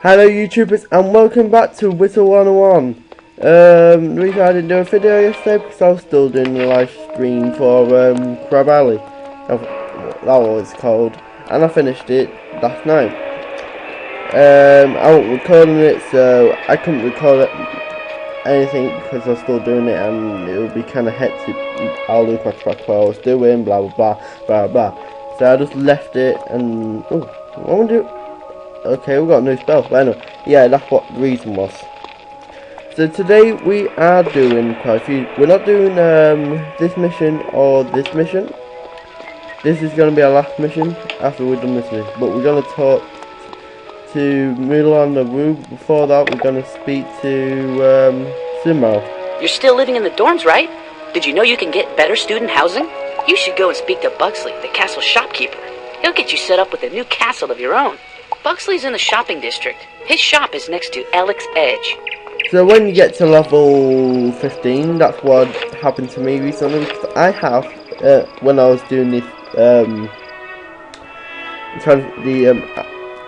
Hello YouTubers and welcome back to wizard101. The reason I didn't do a video yesterday because I was still doing the live stream for Crab Alley. That was called, and I finished it last night. I wasn't recording it, so I couldn't record anything because I was still doing it, and it would be kind of hectic. I'll lose my track what I was doing, blah blah blah blah blah. So I just left it, and what am I doing? Okay, we got a new spell. But anyway, yeah, that's what the reason was. So today we are doing quite a few. We're not doing this mission or this mission. This is going to be our last mission after we've done this mission. But we're going to talk to Mulan the Wu. Before that, we're going to speak to Sumo. You're still living in the dorms, right? Did you know you can get better student housing? You should go and speak to Bugsley, the castle shopkeeper. He'll get you set up with a new castle of your own. Bugsley's in the shopping district. His shop is next to Alex Edge. So when you get to level 15, that's what happened to me recently. Because I have, when I was doing this,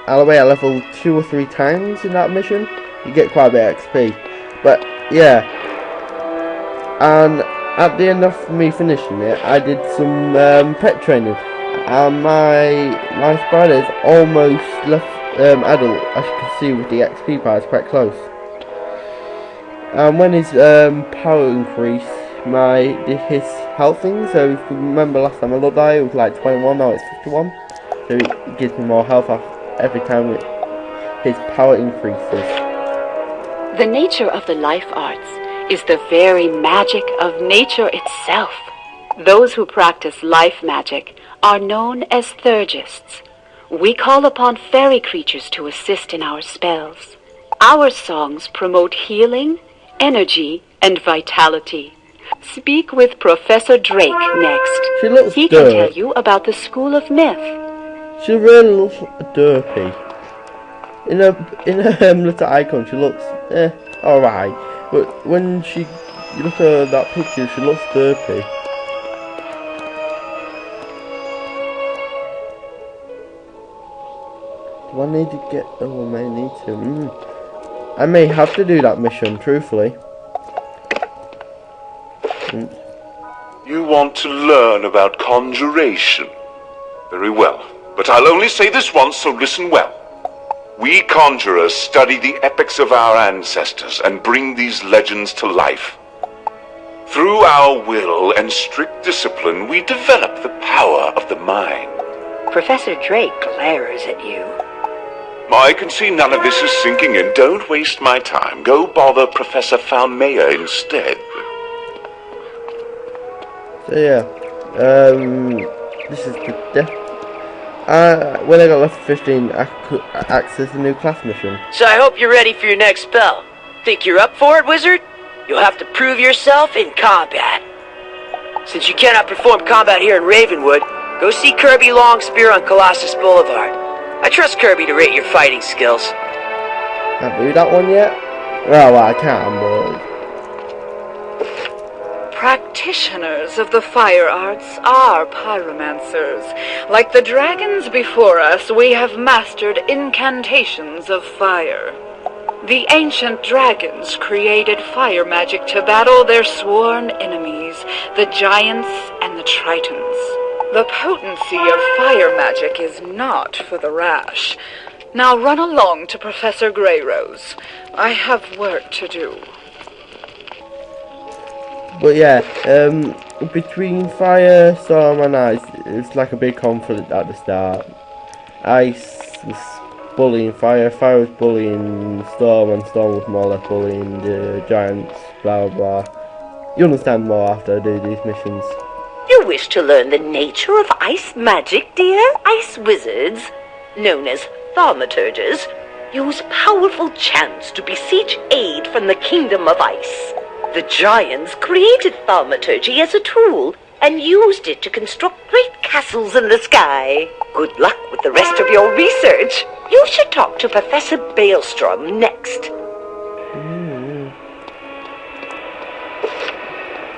Alloway at level 2 or 3 times in that mission, you get quite a bit of XP. But yeah, and at the end of me finishing it, I did some pet training. And my spider is almost left adult, as you can see with the XP bar, it's quite close. And when his power increased, his health thing, so if you remember last time I looked at it, it was like 21, now it's 51. So it gives me more health every time his power increases. The nature of the life arts is the very magic of nature itself. Those who practice life magic are known as Thurgists. We call upon fairy creatures to assist in our spells. Our songs promote healing, energy, and vitality. Speak with Professor Drake next. She looks He can tell you about the School of Myth. She really looks derpy. In her little icon, she looks alright. But when you look at that picture, she looks derpy. Do I need to get... Oh, I may need to... I may have to do that mission, truthfully. You want to learn about conjuration? Very well. But I'll only say this once, so listen well. We conjurers study the epics of our ancestors and bring these legends to life. Through our will and strict discipline, we develop the power of the mind. Professor Drake glares at you. I can see none of this is sinking in. Don't waste my time. Go bother Professor Falmea instead. So yeah, this is the death. When I got level 15, I could access a new class mission. So I hope you're ready for your next spell. Think you're up for it, wizard? You'll have to prove yourself in combat. Since you cannot perform combat here in Ravenwood, go see Kirby Longspear on Colossus Boulevard. I trust Kirby to rate your fighting skills. Can't do that one yet? Well, I can, but... Practitioners of the fire arts are pyromancers. Like the dragons before us, we have mastered incantations of fire. The ancient dragons created fire magic to battle their sworn enemies, the giants and the tritons. The potency of fire magic is not for the rash. Now run along to Professor Greyrose. I have work to do. But yeah, between fire, storm and ice, it's like a big conflict at the start. Ice was bullying fire, fire was bullying storm, and storm was more or less bullying the giants, blah blah blah. You understand more after I do these missions. You wish to learn the nature of ice magic, dear? Ice wizards, known as thaumaturges, use powerful chants to beseech aid from the kingdom of ice. The giants created thaumaturgy as a tool and used it to construct great castles in the sky. Good luck with the rest of your research. You should talk to Professor Baelstrom next.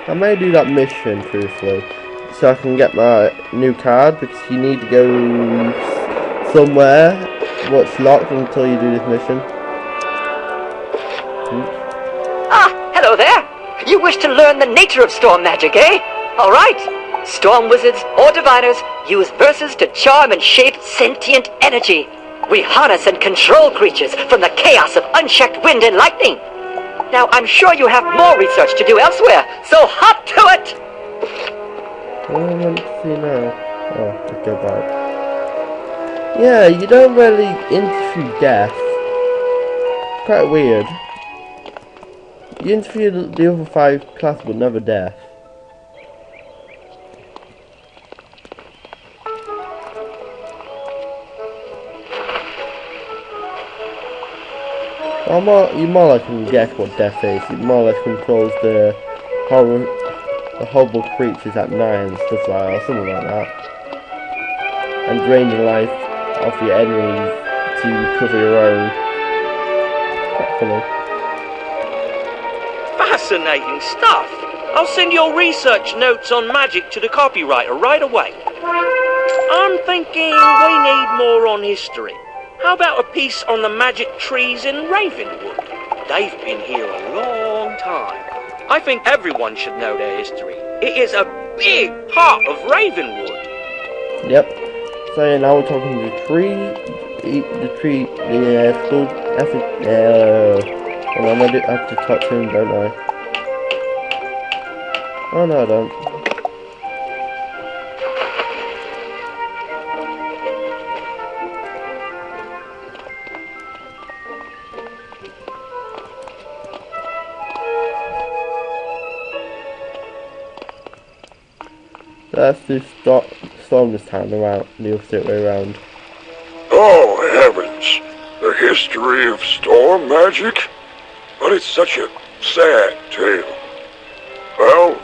I may do that mission, truthfully, so I can get my new card, because you need to go somewhere what's locked until you do this mission. Ah, hello there. You wish to learn the nature of storm magic, eh? All right. Storm wizards or diviners use verses to charm and shape sentient energy. We harness and control creatures from the chaos of unchecked wind and lightning. Now, I'm sure you have more research to do elsewhere, so hop to it! What do I want to see now? Oh, let's go back. Yeah, you don't really interview death. Quite weird. You interview the other 5 classes, but never death. You more or less can guess what death is. It more or less controls the horrible creatures at night and stuff like that, or something like that. And drain the life of your enemies to cover your own. Quite funny. Fascinating stuff. I'll send your research notes on magic to the copywriter right away. I'm thinking we need more on history. How about a piece on the magic trees in Ravenwood? They've been here a long time. I think everyone should know their history. It is a big part of Ravenwood. Yep. So yeah, now we're talking the tree. School ethic. And I have to talk to him, don't I? Oh no, I don't. Let's do storm this time around, the opposite way around. Oh heavens! The history of storm magic? But it's such a sad tale. Well,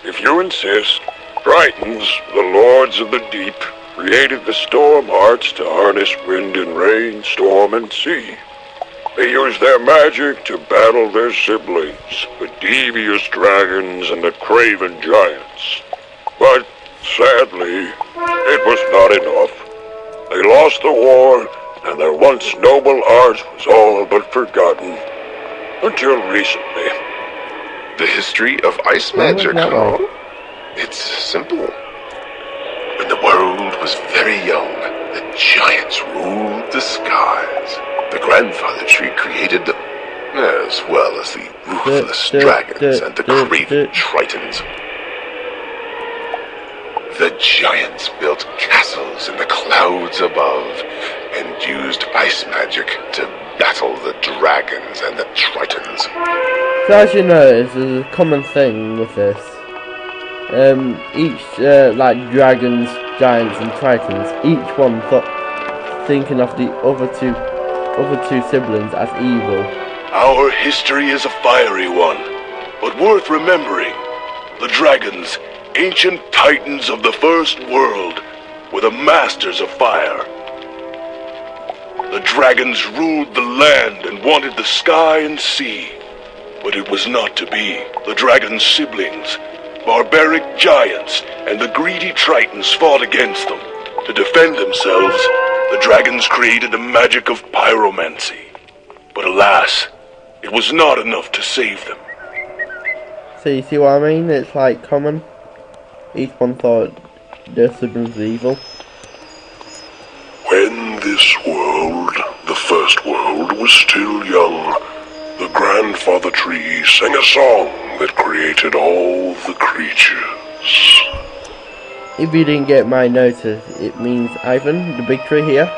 if you insist, Tritons, the lords of the deep, created the storm arts to harness wind and rain, storm and sea. They used their magic to battle their siblings, the devious dragons and the craven giants. But, sadly, it was not enough. They lost the war, and their once noble art was all but forgotten. Until recently. The history of ice magic, huh? It's simple. When the world was very young, the giants ruled the skies. The grandfather tree created them, as well as the ruthless dragons and the craven tritons. The giants built castles in the clouds above and used ice magic to battle the dragons and the tritons. So as you notice, there's a common thing with this. Each, like dragons, giants and tritons, each one thinking of the other two siblings as evil. Our history is a fiery one, but worth remembering. The dragons, ancient titans of the first world, were the masters of fire. The dragons ruled the land and wanted the sky and sea. But it was not to be. The dragons' siblings, barbaric giants, and the greedy tritons fought against them. To defend themselves, the dragons created the magic of pyromancy. But alas, it was not enough to save them. So you see what I mean? It's like common. Each one thought their siblings were evil. When this world, the first world, was still young, the grandfather tree sang a song that created all the creatures. If you didn't get my notice, it means Ivan, the big tree here.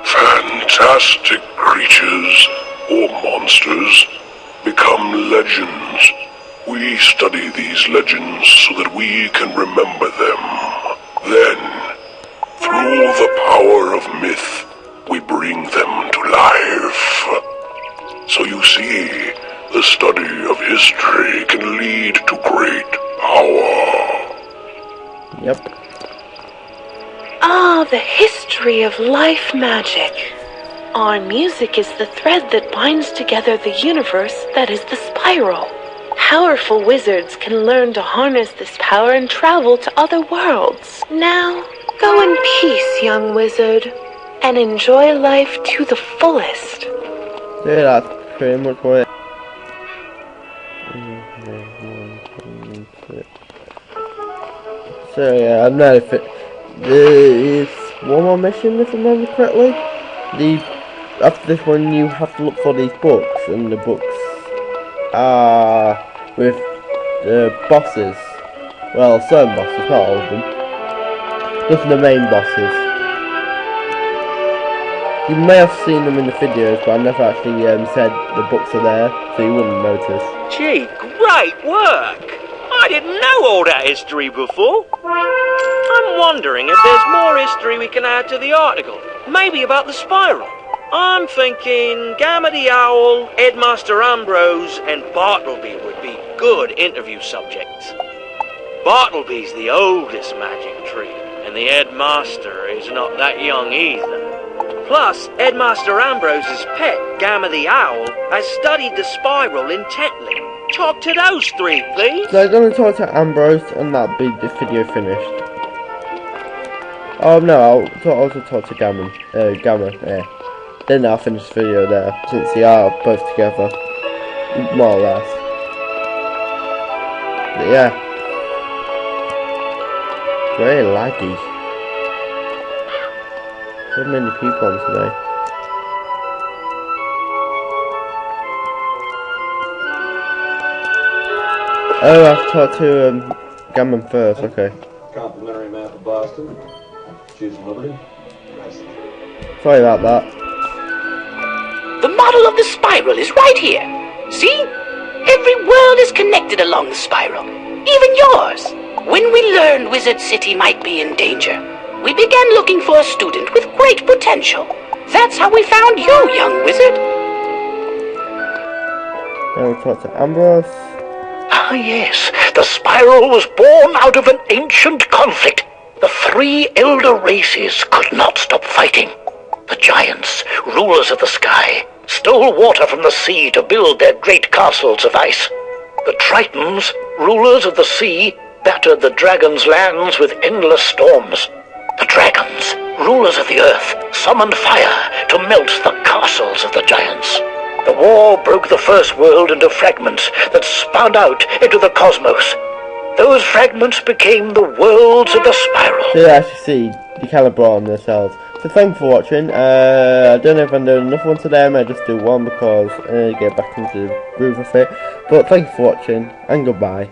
Fantastic creatures, or monsters, become legends. We study these legends so that we can remember them. Then, through the power of myth, we bring them to life. So you see, the study of history can lead to great power. Yep. Ah, the history of life magic. Our music is the thread that binds together the universe that is the spiral. Powerful wizards can learn to harness this power and travel to other worlds. Now, go in peace, young wizard. and enjoy life to the fullest. Yeah, that's pretty much what it. So yeah, I know if there is one more mission, if I remember correctly. After this one, you have to look for these books, and the books are with the bosses. Well, certain bosses, not all of them. Just the main bosses. You may have seen them in the videos, but I never actually said the books are there, so you wouldn't notice. Gee, great work! I didn't know all that history before. I'm wondering if there's more history we can add to the article. Maybe about the spiral. I'm thinking Gamma the Owl, Headmaster Ambrose, and Bartleby would be good interview subjects. Bartleby's the oldest magic tree, and the Headmaster is not that young either. Plus, Headmaster Ambrose's pet, Gamma the Owl, has studied the spiral intently. Talk to those three, please. So I'm going to talk to Ambrose, and that'll be the video finished. Oh no, I'll also talk to Gamma, yeah. Then I'll finish the video there, since they are both together, more or less. But yeah, very laggy. So many people on today. Oh, I have to talk to Gammon first, okay. Complimentary map of Boston. Choosing Liberty. Sorry about that. The model of the spiral is right here. See? Every world is connected along the spiral. Even yours. When we learned Wizard City might be in danger, we began looking for a student with great potential. That's how we found you, young wizard. Now we'll talk to Ambrose. Ah, yes. The spiral was born out of an ancient conflict. The three elder races could not stop fighting. The giants, rulers of the sky, stole water from the sea to build their great castles of ice. The Tritons, rulers of the sea, battered the dragons' lands with endless storms. The dragons, rulers of the earth, summoned fire to melt the castles of the giants. The war broke the first world into fragments that spun out into the cosmos. Those fragments became the worlds of the spiral. So you actually see the caliber on themselves. So thanks for watching. I don't know if I'm doing enough one today. I might just do one because I need to get back into the groove of it. But thank you for watching, and goodbye.